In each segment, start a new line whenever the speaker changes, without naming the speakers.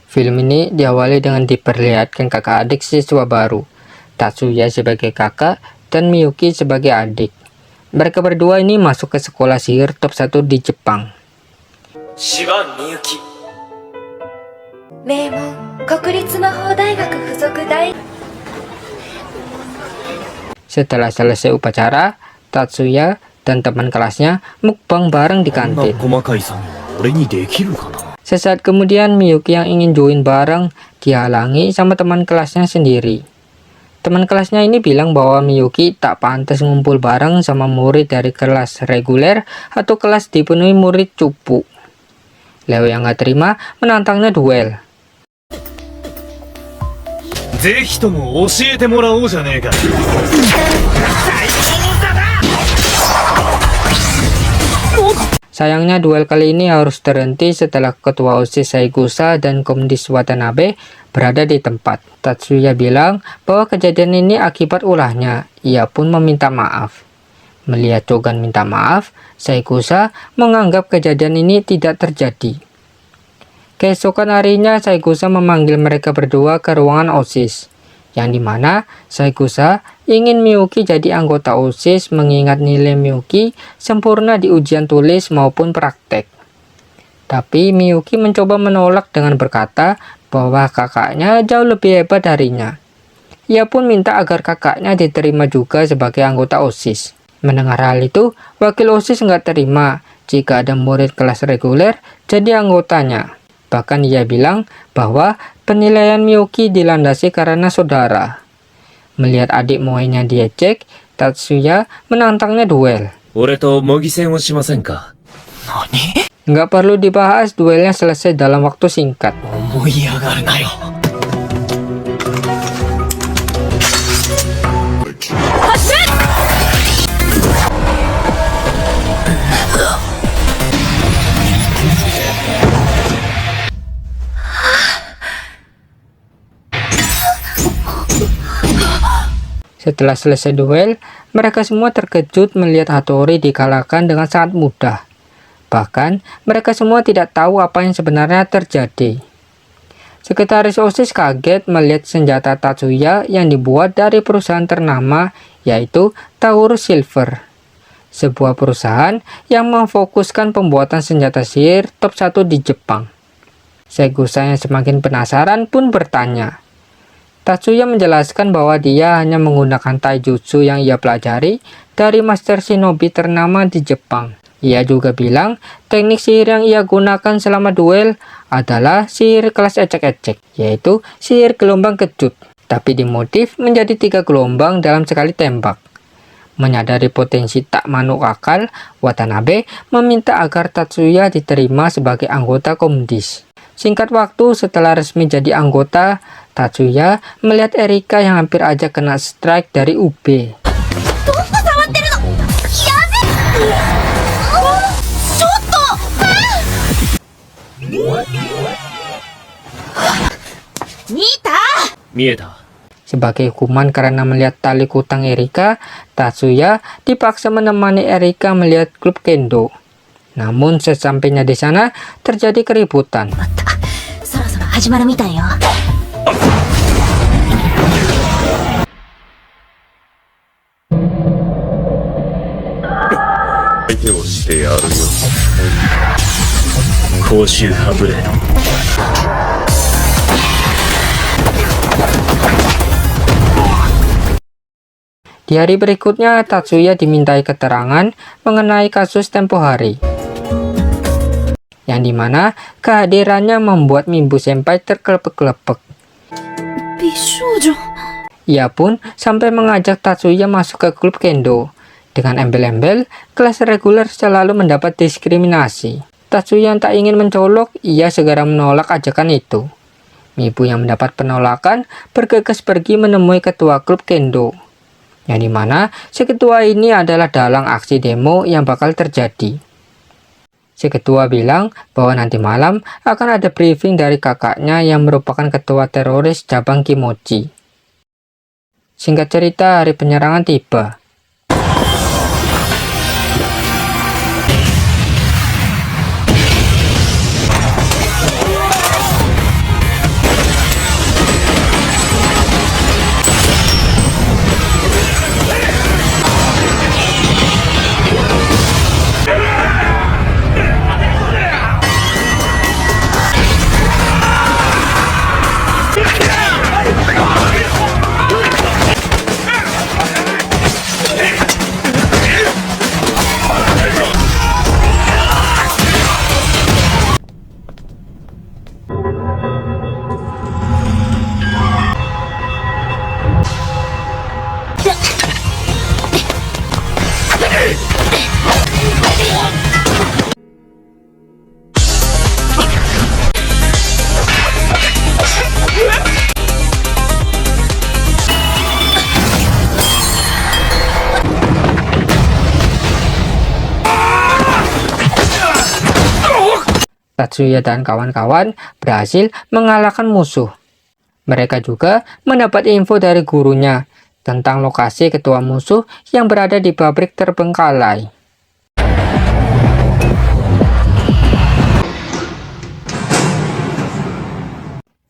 Film ini diawali dengan diperlihatkan kakak adik siswa baru, Tatsuya sebagai kakak dan Miyuki sebagai adik. Mereka berdua ini masuk ke sekolah sihir top 1 di Jepang.
Shiba Miyuki.
名門国立魔法大学附属大
Setelah selesai upacara, Tatsuya dan teman kelasnya mukbang bareng di
こんな
kantin.
細かい作業俺にできるかな。
Sesaat kemudian Miyuki yang ingin join bareng dihalangi sama teman kelasnya sendiri. Teman kelasnya ini bilang bahwa Miyuki tak pantas ngumpul bareng sama murid dari kelas reguler atau kelas dipenuhi murid cupu. Leo yang gak terima menantangnya duel.
ぜひとも教えてもらおうじゃねえか。
Sayangnya duel kali ini harus terhenti setelah ketua OSIS Saikusa dan Komdis Watanabe berada di tempat. Tatsuya bilang bahwa kejadian ini akibat ulahnya. Ia pun meminta maaf. Melihat Chogan minta maaf, Saikusa menganggap kejadian ini tidak terjadi. Keesokan harinya Saikusa memanggil mereka berdua ke ruangan OSIS, yang dimana Saikusa ingin Miyuki jadi anggota OSIS mengingat nilai Miyuki sempurna di ujian tulis maupun praktek. Tapi Miyuki mencoba menolak dengan berkata bahwa kakaknya jauh lebih hebat darinya. Ia pun minta agar kakaknya diterima juga sebagai anggota OSIS. Mendengar hal itu, wakil OSIS nggak terima jika ada murid kelas reguler jadi anggotanya. Bahkan ia bilang bahwa penilaian Miyuki dilandasi karena saudara. Melihat adik moenya diejek, Tatsuya menantangnya duel.
俺と模擬戦をしませんか。何？
Nggak perlu dibahas, duelnya selesai dalam waktu singkat.
思い上がるなよ。
Setelah selesai duel, mereka semua terkejut melihat Hattori dikalahkan dengan sangat mudah. Bahkan, mereka semua tidak tahu apa yang sebenarnya terjadi. Sekretaris OSIS kaget melihat senjata Tatsuya yang dibuat dari perusahaan ternama, yaitu Taurus Silver. Sebuah perusahaan yang memfokuskan pembuatan senjata sihir top 1 di Jepang. Saikusa yang semakin penasaran pun bertanya. Tatsuya menjelaskan bahwa dia hanya menggunakan taijutsu yang ia pelajari dari master shinobi ternama di Jepang. Ia juga bilang teknik sihir yang ia gunakan selama duel adalah sihir kelas ecek-ecek, yaitu sihir gelombang kejut, tapi dimotif menjadi 3 gelombang dalam sekali tembak. Menyadari potensi tak manuk akal, Watanabe meminta agar Tatsuya diterima sebagai anggota Komdis. Singkat waktu setelah resmi jadi anggota, Tatsuya melihat Erika yang hampir aja kena strike dari UB.
Mieta.
Sebagai hukuman karena melihat tali kutang Erika, Tatsuya dipaksa menemani Erika melihat klub kendo. Namun sesampainya di sana terjadi keributan.
そろそろ始まるみたいよ
相手をしてやるよ。公衆ハブレード。
Di hari berikutnya, Tatsuya dimintai keterangan mengenai kasus tempo hari, yang dimana kehadirannya membuat Mimbu Senpai terkelepek-kelepek. Ia pun sampai mengajak Tatsuya masuk ke klub kendo. Dengan embel-embel, kelas reguler selalu mendapat diskriminasi. Tatsuya yang tak ingin mencolok, ia segera menolak ajakan itu. Mibu yang mendapat penolakan bergegas pergi menemui ketua klub kendo, yang dimana si ketua ini adalah dalang aksi demo yang bakal terjadi. Si ketua bilang bahwa nanti malam akan ada briefing dari kakaknya yang merupakan ketua teroris cabang Kimochi. Singkat cerita, hari penyerangan tiba. Tatsuya dan kawan-kawan berhasil mengalahkan musuh. Mereka juga mendapat info dari gurunya tentang lokasi ketua musuh yang berada di pabrik terbengkalai.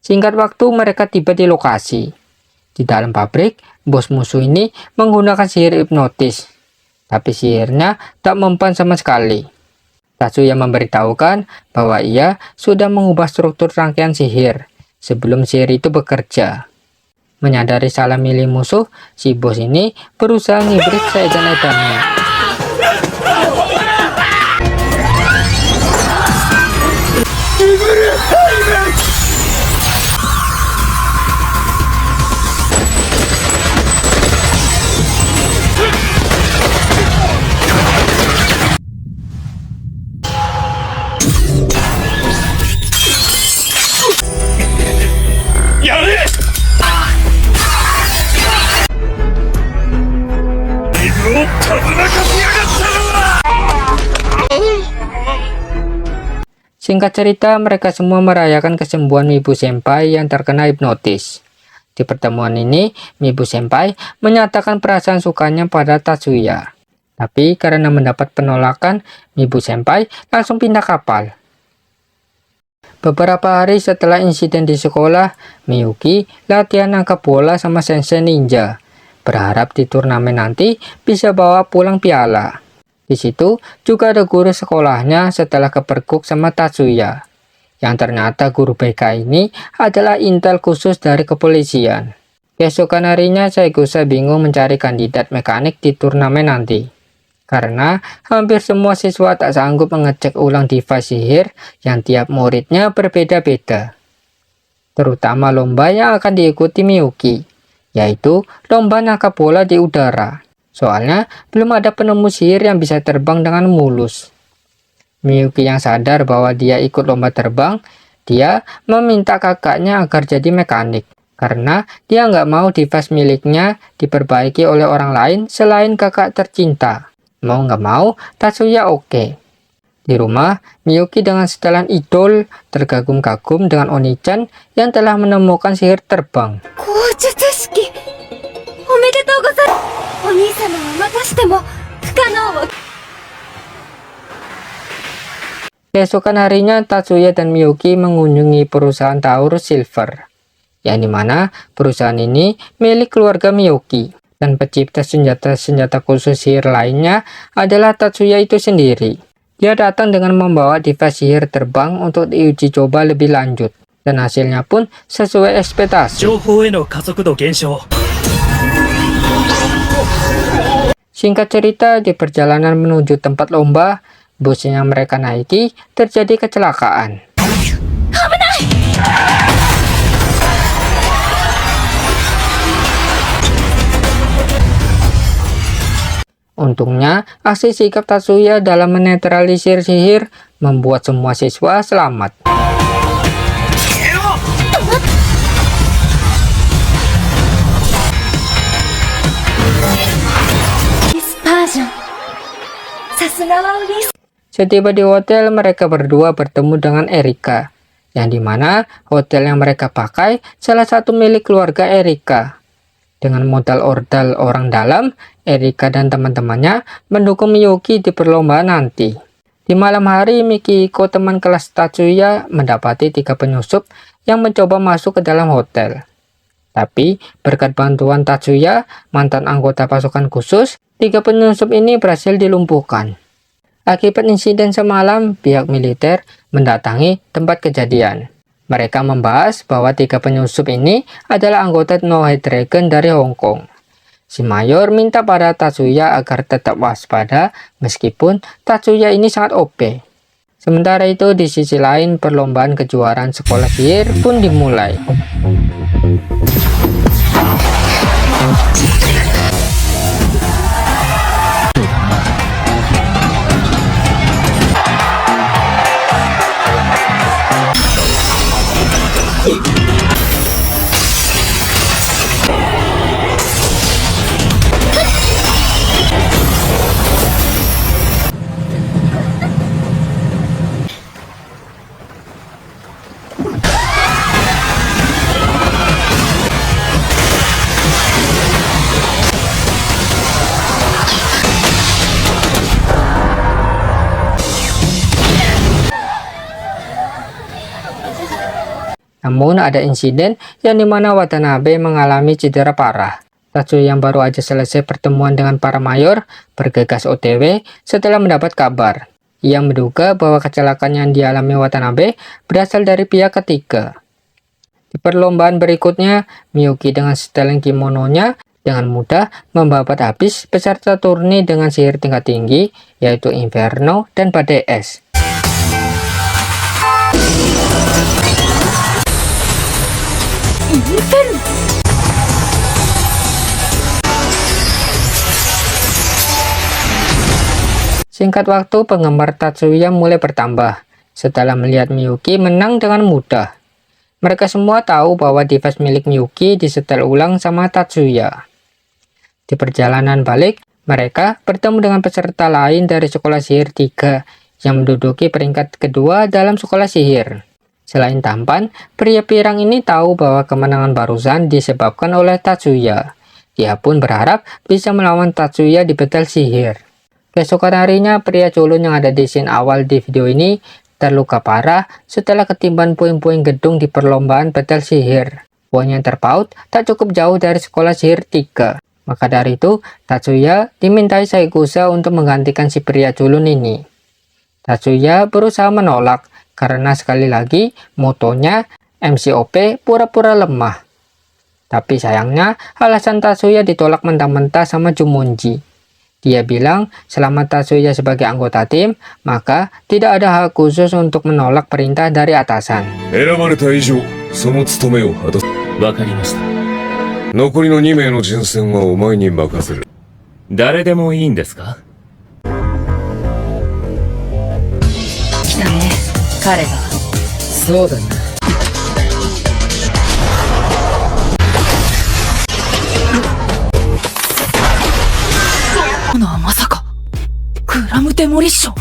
Singkat waktu mereka tiba di lokasi. Di dalam pabrik, bos musuh ini menggunakan sihir hipnotis, tapi sihirnya tak mempan sama sekali. Tatsuya memberitahukan bahwa ia sudah mengubah struktur rangkaian sihir sebelum sihir itu bekerja. Menyadari salah milih musuh, si bos ini berusaha ngibrit seedan-edannya. Singkat cerita, mereka semua merayakan kesembuhan Mibu Senpai yang terkena hipnotis. Di pertemuan ini, Mibu Senpai menyatakan perasaan sukanya pada Tatsuya. Tapi karena mendapat penolakan, Mibu Senpai langsung pindah kapal. Beberapa hari setelah insiden di sekolah, Miyuki latihan nangkap bola sama sensei ninja. Berharap di turnamen nanti bisa bawa pulang piala. Di situ juga ada guru sekolahnya setelah kepergok sama Tatsuya. Yang ternyata guru BK ini adalah intel khusus dari kepolisian. Keesokan harinya Saikusa bingung mencari kandidat mekanik di turnamen nanti. Karena hampir semua siswa tak sanggup mengecek ulang device sihir yang tiap muridnya berbeda-beda. Terutama lomba yang akan diikuti Miyuki, yaitu lomba nangkap bola di udara. Soalnya belum ada penemu sihir yang bisa terbang dengan mulus. Miyuki yang sadar bahwa dia ikut lomba terbang, dia meminta kakaknya agar jadi mekanik. Karena dia nggak mau device miliknya diperbaiki oleh orang lain selain kakak tercinta. Mau nggak mau, Tatsuya oke. Di rumah, Miyuki dengan setelan idol tergagum-kagum dengan Oni-chan yang telah menemukan sihir terbang. Keesokan harinya, Tatsuya dan Miyuki mengunjungi perusahaan Taurus Silver, yang dimana perusahaan ini milik keluarga Miyuki, dan pencipta senjata-senjata khusus sihir lainnya adalah Tatsuya itu sendiri. Dia datang dengan membawa device sihir terbang untuk diuji coba lebih lanjut, dan hasilnya pun sesuai ekspektasi. Singkat cerita, di perjalanan menuju tempat lomba, bus yang mereka naiki terjadi kecelakaan. Untungnya, aksi sikap Tatsuya dalam menetralisir sihir membuat semua siswa selamat. Setiba di hotel, mereka berdua bertemu dengan Erika, yang dimana hotel yang mereka pakai salah satu milik keluarga Erika. Dengan modal ordal orang dalam, Erika dan teman-temannya mendukung Miyuki di perlombaan nanti. Di malam hari, Mikiko, teman kelas Tatsuya, mendapati 3 penyusup yang mencoba masuk ke dalam hotel. Tapi, berkat bantuan Tatsuya, mantan anggota pasukan khusus, 3 penyusup ini berhasil dilumpuhkan. Akibat insiden semalam, pihak militer mendatangi tempat kejadian. Mereka membahas bahwa 3 penyusup ini adalah anggota No Hate Dragon dari Hong Kong. Si Mayor minta pada Tatsuya agar tetap waspada meskipun Tatsuya ini sangat OP. Sementara itu di sisi lain perlombaan kejuaraan sekolah sihir pun dimulai. Namun ada insiden yang dimana Watanabe mengalami cedera parah. Tatsuya yang baru aja selesai pertemuan dengan para mayor bergegas OTW setelah mendapat kabar. Ia menduga bahwa kecelakaan yang dialami Watanabe berasal dari pihak ketiga. Di perlombaan berikutnya, Miyuki dengan setelan kimononya dengan mudah membabat habis peserta turni dengan sihir tingkat tinggi, yaitu Inferno dan Badai Es. Singkat waktu, penggemar Tatsuya mulai bertambah setelah melihat Miyuki menang dengan mudah. Mereka semua tahu bahwa device milik Miyuki disetel ulang sama Tatsuya. Di perjalanan balik, mereka bertemu dengan peserta lain dari sekolah sihir 3 yang menduduki peringkat kedua dalam sekolah sihir. Selain tampan, pria pirang ini tahu bahwa kemenangan barusan disebabkan oleh Tatsuya. Dia pun berharap bisa melawan Tatsuya di battle sihir. Keesokan harinya, pria culun yang ada di scene awal di video ini terluka parah setelah ketimpan puing-puing gedung di perlombaan battle sihir. Poin yang terpaut tak cukup jauh dari sekolah sihir 3. Maka dari itu, Tatsuya dimintai Saikusa untuk menggantikan si pria culun ini. Tatsuya berusaha menolak karena sekali lagi motonya MCOP pura-pura lemah. Tapi sayangnya alasan Tatsuya ditolak mentah-mentah sama Jumonji. Dia bilang selama Tatsuya sebagai anggota tim, maka tidak ada hak khusus untuk menolak perintah dari atasan.
選ばれた以上、その務めを果たす。わかりました。残りの2名の人選はお前に任せる。誰でもいいんですか？
来たね、彼が。
そうだな。
のはまさかグラムデモリッション。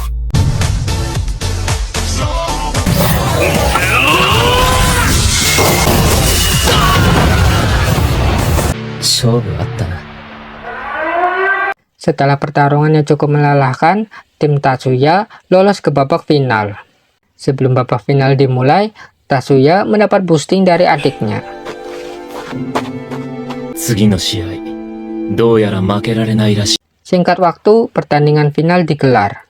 勝負あったな。
Setelah pertarungan yang cukup melelahkan, tim Tatsuya lolos ke babak final. Sebelum babak final dimulai, Tatsuya mendapat boosting dari adiknya.
次の試合、どうやら負けられないらしい。
Singkat waktu, pertandingan final digelar.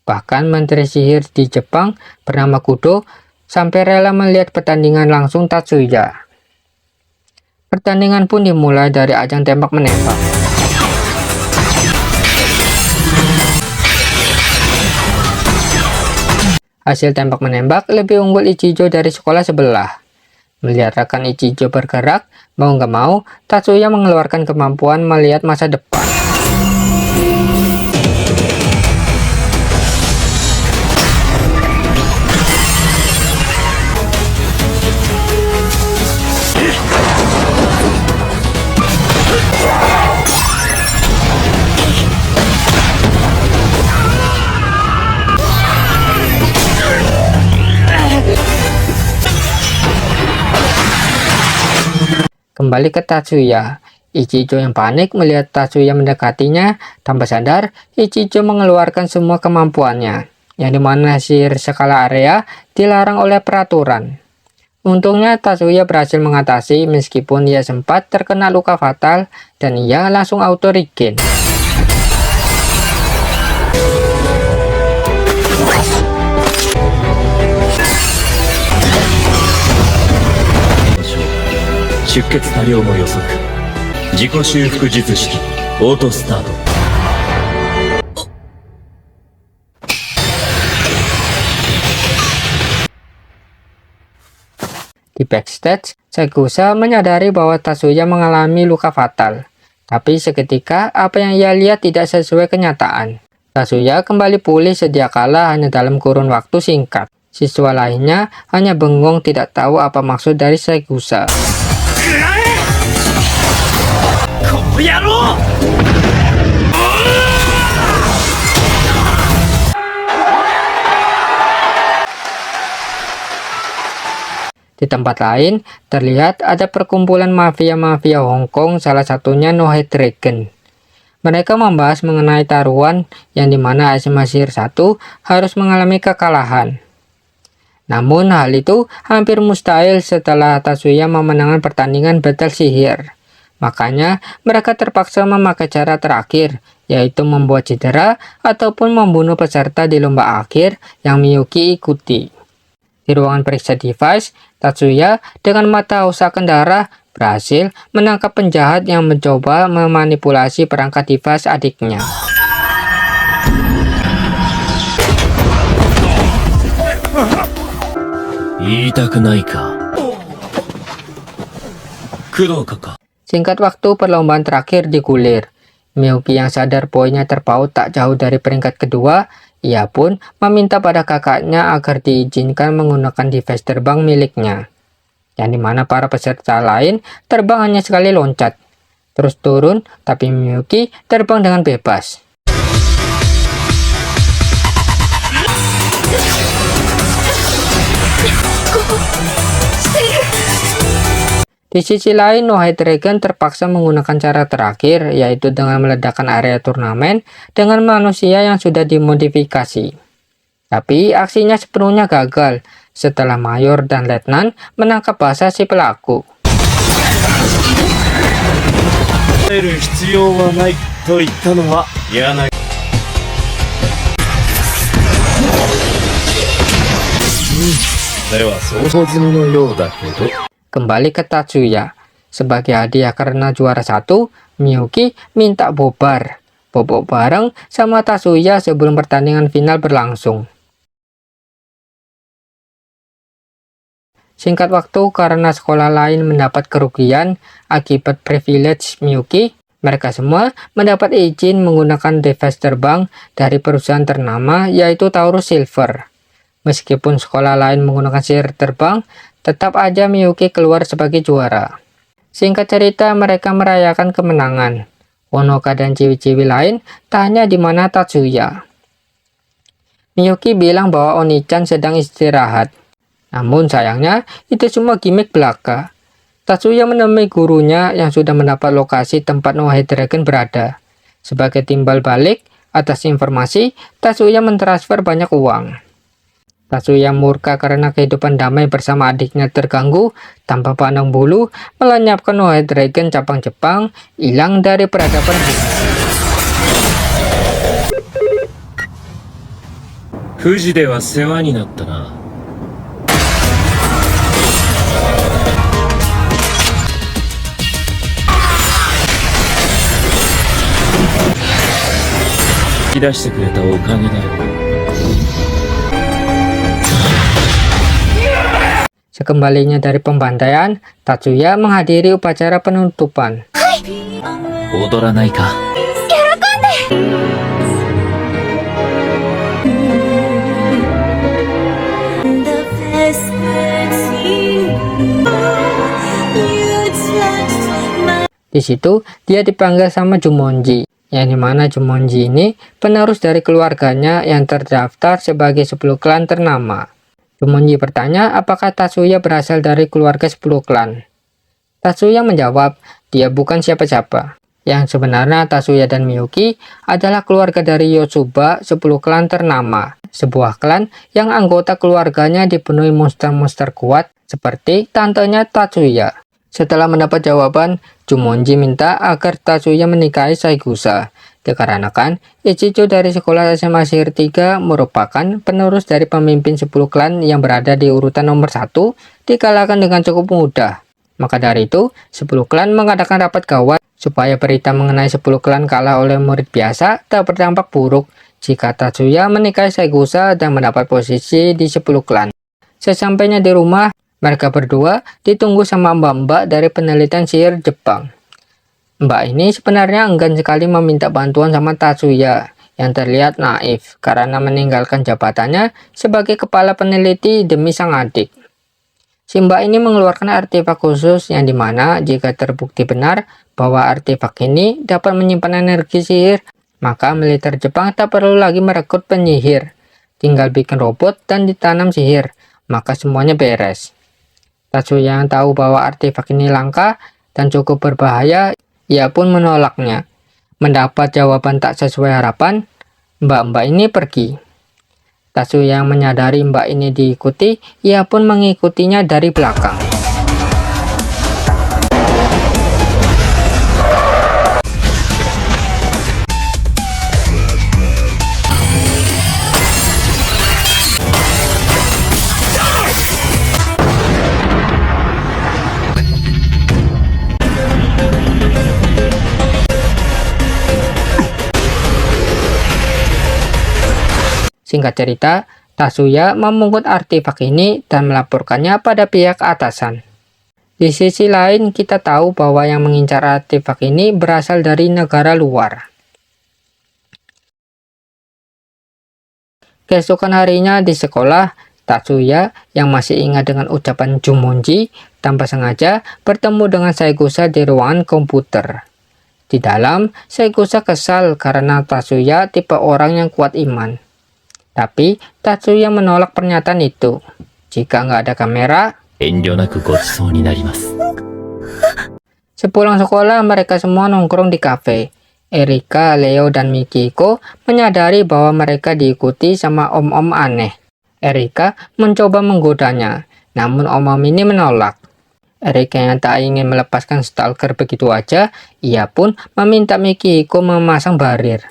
Bahkan Menteri Sihir di Jepang bernama Kudo sampai rela melihat pertandingan langsung Tatsuya. Pertandingan pun dimulai dari ajang tembak menembak. Hasil tembak menembak lebih unggul Ichijo dari sekolah sebelah. Melihat rekan Ichijo bergerak, mau nggak mau, Tatsuya mengeluarkan kemampuan melihat masa depan. Kembali ke Tatsuya, Ichijo yang panik melihat Tatsuya mendekatinya. Tanpa sadar, Ichijo mengeluarkan semua kemampuannya, yang dimana sihir skala area dilarang oleh peraturan. Untungnya Tatsuya berhasil mengatasi meskipun ia sempat terkena luka fatal dan ia langsung auto regen.
出血多量の予測。自己修復術式、オートスタート。
Di backstage, Saikusa menyadari bahwa Tatsuya mengalami luka fatal. Tapi seketika apa yang ia lihat tidak sesuai kenyataan. Tatsuya kembali pulih sedia kala hanya dalam kurun waktu singkat. Siswa lainnya hanya bengong tidak tahu apa maksud dari Saikusa. Di tempat lain, terlihat ada perkumpulan mafia-mafia Hong Kong, salah satunya No Head Dragon. Mereka membahas mengenai taruhan yang dimana SMA Sihir 1 harus mengalami kekalahan. Namun hal itu hampir mustahil setelah Tatsuya memenangkan pertandingan battle sihir. Makanya mereka terpaksa memakai cara terakhir, yaitu membuat cedera ataupun membunuh peserta di lomba akhir yang Miyuki ikuti. Di ruangan periksa device, Tatsuya dengan mata usahakan darah berhasil menangkap penjahat yang mencoba memanipulasi perangkat device adiknya. Singkat waktu, perlombaan terakhir digulir. Miyuki yang sadar poinnya terpaut tak jauh dari peringkat kedua, ia pun meminta pada kakaknya agar diizinkan menggunakan device terbang miliknya. Yang dimana para peserta lain terbang hanya sekali loncat, terus turun, tapi Miyuki terbang dengan bebas. Di sisi lain, No Hide Dragon terpaksa menggunakan cara terakhir, yaitu dengan meledakkan area turnamen dengan manusia yang sudah dimodifikasi. Tapi aksinya sepenuhnya gagal setelah Mayor dan Letnan menangkap basah si pelaku. Kembali ke Tatsuya. Sebagai hadiah karena juara 1, Miyuki minta bobok bareng sama Tatsuya sebelum pertandingan final berlangsung. Singkat waktu, karena sekolah lain mendapat kerugian akibat privilege Miyuki, mereka semua mendapat izin menggunakan device terbang dari perusahaan ternama, yaitu Taurus Silver. Meskipun sekolah lain menggunakan sihir terbang, tetap aja Miyuki keluar sebagai juara. Singkat cerita, mereka merayakan kemenangan. Honoka dan ciwi-ciwi lain tanya di mana Tatsuya. Miyuki bilang bahwa Oni-chan sedang istirahat. Namun sayangnya, itu semua gimmick belaka. Tatsuya menemui gurunya yang sudah mendapat lokasi tempat No Hide Dragon berada. Sebagai timbal balik atas informasi, Tatsuya mentransfer banyak uang. Tatsuya murka karena kehidupan damai bersama adiknya terganggu, tanpa pandang bulu, melenyapkan No Hide Dragon cabang Jepang, hilang dari peradaban bumi.
Fuji de wa sewa ni natta na.
Sekembalinya dari pembantaian, Tatsuya menghadiri upacara penutupan.
Odoranai ka?
Di situ dia dipanggil sama Jumonji, yang dimana Jumonji ini penerus dari keluarganya yang terdaftar sebagai 10 klan ternama. Jumonji bertanya apakah Tatsuya berasal dari keluarga 10 klan. Tatsuya menjawab, dia bukan siapa-siapa. Yang sebenarnya Tatsuya dan Miyuki adalah keluarga dari Yotsuba 10 klan ternama, sebuah klan yang anggota keluarganya dipenuhi monster-monster kuat seperti tantenya Tatsuya. Setelah mendapat jawaban, Jumonji minta agar Tatsuya menikahi Saigusa, dikarenakan Ichijo dari sekolah SMA Sihir 3 merupakan penerus dari pemimpin 10 klan yang berada di urutan nomor 1, dikalahkan dengan cukup mudah. Maka dari itu, 10 klan mengadakan rapat gawat supaya berita mengenai 10 klan kalah oleh murid biasa tak berdampak buruk jika Tatsuya menikahi Saigusa dan mendapat posisi di 10 klan. Sesampainya di rumah, mereka berdua ditunggu sama mbak-mbak dari penelitian sihir Jepang. Mbak ini sebenarnya enggan sekali meminta bantuan sama Tatsuya, yang terlihat naif karena meninggalkan jabatannya sebagai kepala peneliti demi sang adik. Si mbak ini mengeluarkan artefak khusus yang dimana jika terbukti benar bahwa artefak ini dapat menyimpan energi sihir, maka militer Jepang tak perlu lagi merekrut penyihir. Tinggal bikin robot dan ditanam sihir, maka semuanya beres. Tatsuya yang tahu bahwa artefak ini langka dan cukup berbahaya, ia pun menolaknya. Mendapat jawaban tak sesuai harapan, mbak-mbak ini pergi. Tatsuya yang menyadari mbak ini diikuti, ia pun mengikutinya dari belakang. Singkat cerita, Tatsuya memungut artefak ini dan melaporkannya pada pihak atasan. Di sisi lain, kita tahu bahwa yang mengincar artefak ini berasal dari negara luar. Keesokan harinya di sekolah, Tatsuya yang masih ingat dengan ucapan Jumonji tanpa sengaja bertemu dengan Saekusa di ruangan komputer. Di dalam, Saekusa kesal karena Tatsuya tipe orang yang kuat iman. Tapi Tatsuya menolak pernyataan itu. Jika nggak ada kamera,
遠慮なくご馳走になります。
sepulang sekolah mereka semua nongkrong di kafe. Erika, Leo, dan Mikiko menyadari bahwa mereka diikuti sama om-om aneh. Erika mencoba menggodanya, namun om-om ini menolak. Erika yang tak ingin melepaskan stalker begitu aja, ia pun meminta Mikiko memasang barir.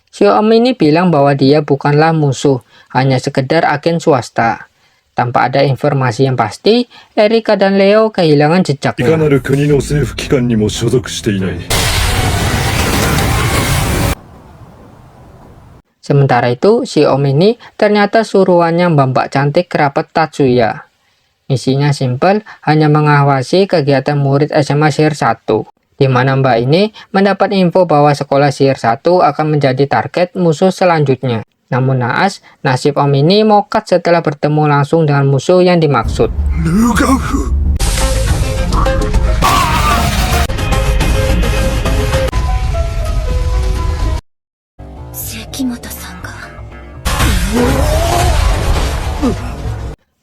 Si om ini bilang bahwa dia bukanlah musuh, hanya sekedar agen swasta. Tanpa ada informasi yang pasti, Erika dan Leo kehilangan
いか
jejaknya.
なる国の政府機関にも所属していない。
Sementara itu, si om ini ternyata suruhannya Mbak cantik kerabat Tatsuya. Misinya simpel, hanya mengawasi kegiatan murid SMA Sihir 1. Di mana mbak ini mendapat info bahwa sekolah Sihir 1 akan menjadi target musuh selanjutnya. Namun naas, nasib om ini mokat setelah bertemu langsung dengan musuh yang dimaksud.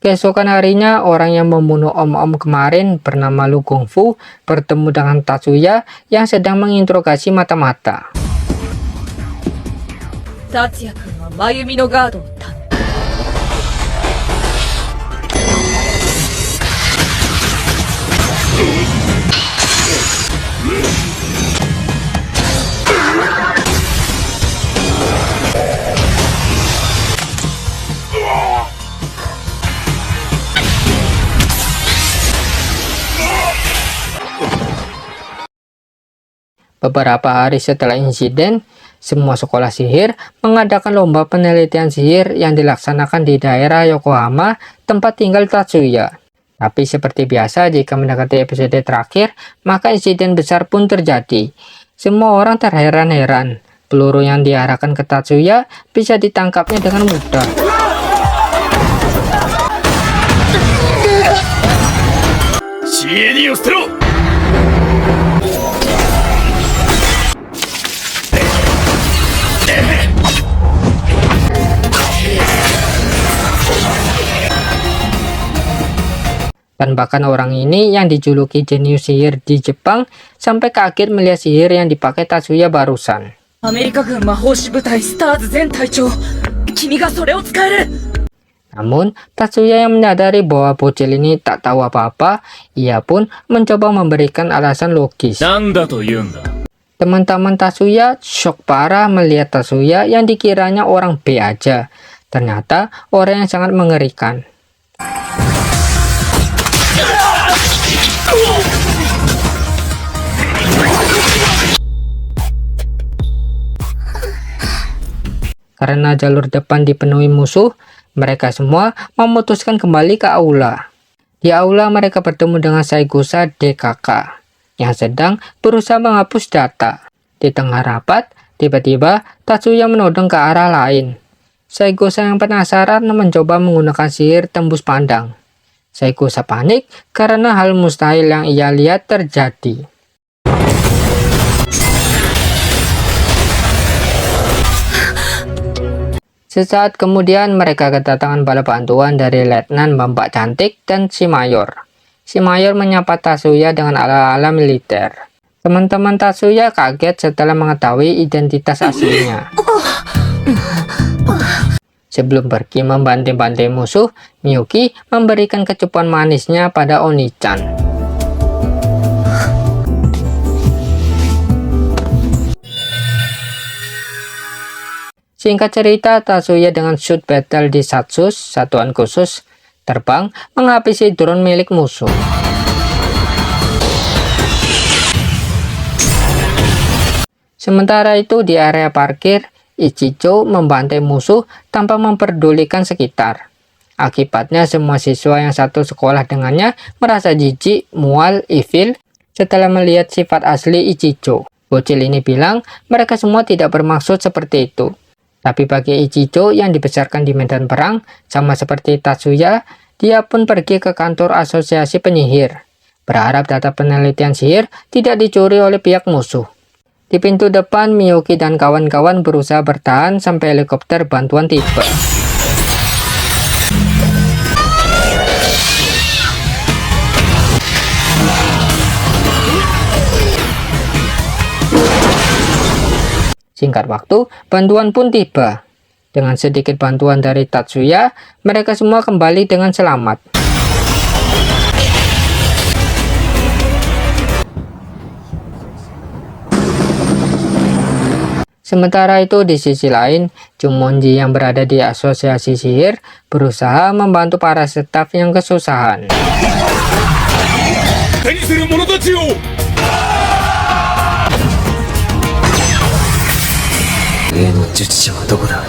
Keesokan harinya, orang yang membunuh om-om kemarin bernama Lu Gongfu bertemu dengan Tatsuya yang sedang menginterogasi mata-mata.
達也君は真由美のガードを担当。
Beberapa hari setelah insiden, semua sekolah sihir mengadakan lomba penelitian sihir yang dilaksanakan di daerah Yokohama, tempat tinggal Tatsuya. Tapi seperti biasa, jika mendekati episode terakhir, maka insiden besar pun terjadi. Semua orang terheran-heran. Peluru yang diarahkan ke Tatsuya bisa ditangkapnya dengan mudah. Dan bahkan orang ini yang dijuluki jenius sihir di Jepang sampai kaget melihat sihir yang dipakai Tatsuya barusan.
アメリカ軍魔法師部隊スターズ前隊長、君がそれを使える。
Namun, Tatsuya yang menyadari bahwa bocil ini tak tahu apa-apa, ia pun mencoba memberikan alasan logis.
なんだと言うんだ。
Teman-teman Tatsuya shock parah melihat Tatsuya yang dikiranya orang B aja. Ternyata orang yang sangat mengerikan. Karena jalur depan dipenuhi musuh, mereka semua memutuskan kembali ke aula. Di aula mereka bertemu dengan Saekusa DKK yang sedang berusaha menghapus data. Di tengah rapat, tiba-tiba Tatsuya menodong ke arah lain. Saekusa yang penasaran mencoba menggunakan sihir tembus pandang. Saekusa panik karena hal mustahil yang ia lihat terjadi. Sesaat kemudian mereka kedatangan bala bantuan dari Letnan Mbak Cantik dan si Mayor. Si Mayor menyapa Tatsuya dengan ala-ala militer. Teman-teman Tatsuya kaget setelah mengetahui identitas aslinya. Sebelum pergi membantai-bantai musuh, Miyuki memberikan kecupan manisnya pada Oni-chan. Singkat cerita, Tatsuya dengan shoot battle di Satsus, satuan khusus, terbang menghabisi drone milik musuh. Sementara itu di area parkir, Ichijo membantai musuh tanpa memperdulikan sekitar. Akibatnya semua siswa yang satu sekolah dengannya merasa jijik, mual, ilfil setelah melihat sifat asli Ichijo. Bocil ini bilang mereka semua tidak bermaksud seperti itu. Tapi bagi Ichijo yang dibesarkan di medan perang, sama seperti Tatsuya, dia pun pergi ke kantor asosiasi penyihir, berharap data penelitian sihir tidak dicuri oleh pihak musuh. Di pintu depan, Miyuki dan kawan-kawan berusaha bertahan sampai helikopter bantuan tiba. Singkat waktu, bantuan pun tiba. Dengan sedikit bantuan dari Tatsuya, mereka semua kembali dengan selamat. Sementara itu di sisi lain, Jumonji yang berada di asosiasi sihir berusaha membantu para staf yang kesusahan.
手にする者たちよ
例の術者はどこだ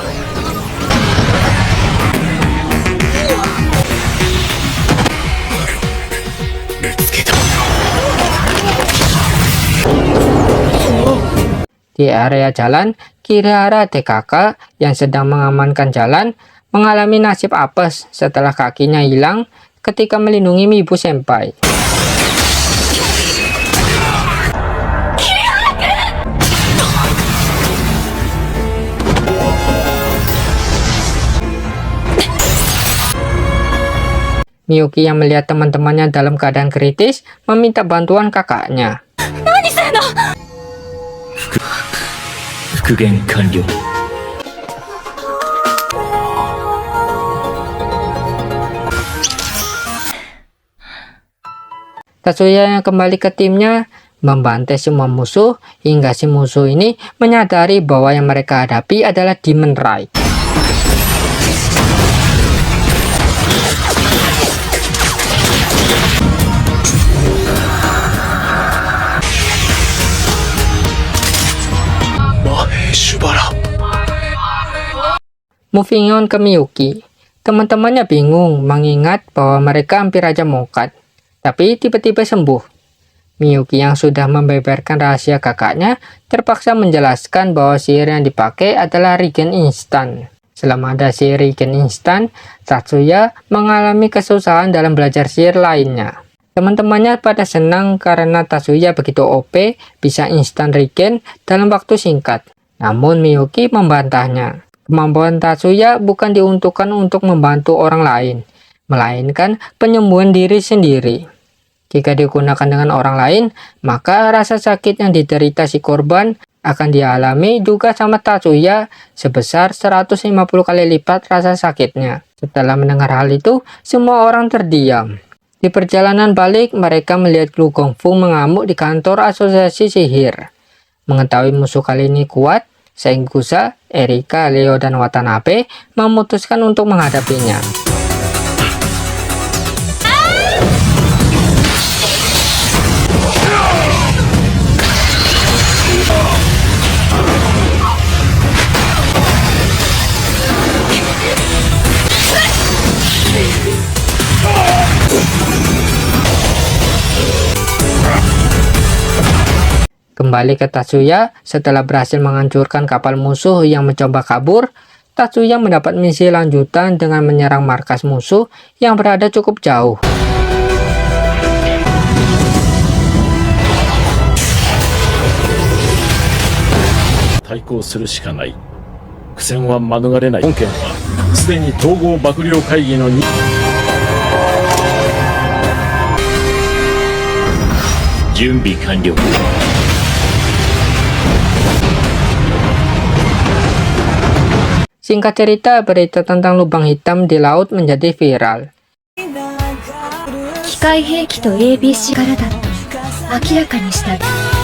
Di area jalan, Kirihara TKK yang sedang mengamankan jalan mengalami nasib apes setelah kakinya hilang ketika melindungi Mibu Senpai. Miyuki yang melihat teman-temannya dalam keadaan kritis meminta bantuan kakaknya.
復元完了
Tatsuya yang kembali ke timnya membantai semua musuh hingga si musuh ini menyadari bahwa yang mereka hadapi adalah Demon Raid. Moving on ke Miyuki, teman-temannya bingung mengingat bahwa mereka hampir aja mongkat, tapi tiba-tiba sembuh. Miyuki yang sudah membeberkan rahasia kakaknya terpaksa menjelaskan bahwa sihir yang dipakai adalah regen instan. Selama ada sihir regen instan, Tatsuya mengalami kesusahan dalam belajar sihir lainnya. Teman-temannya pada senang karena Tatsuya begitu OP bisa instan regen dalam waktu singkat. Namun Miyuki membantahnya. Kemampuan Tatsuya bukan diuntukkan untuk membantu orang lain, melainkan penyembuhan diri sendiri. Jika digunakan dengan orang lain, maka rasa sakit yang diderita si korban akan dialami juga sama Tatsuya sebesar 150 kali lipat rasa sakitnya. Setelah mendengar hal itu, semua orang terdiam. Di perjalanan balik, mereka melihat Lu Gongfu mengamuk di kantor asosiasi sihir. Mengetahui musuh kali ini kuat, Sengusa, Erika, Leo, dan Watanabe memutuskan untuk menghadapinya. Kembali ke Tatsuya, setelah berhasil menghancurkan kapal musuh yang mencoba kabur, Tatsuya mendapat misi lanjutan dengan menyerang markas musuh yang berada cukup jauh. Singkat cerita, berita tentang lubang hitam di laut menjadi viral.
機械兵器と ABC からだと明らかにした。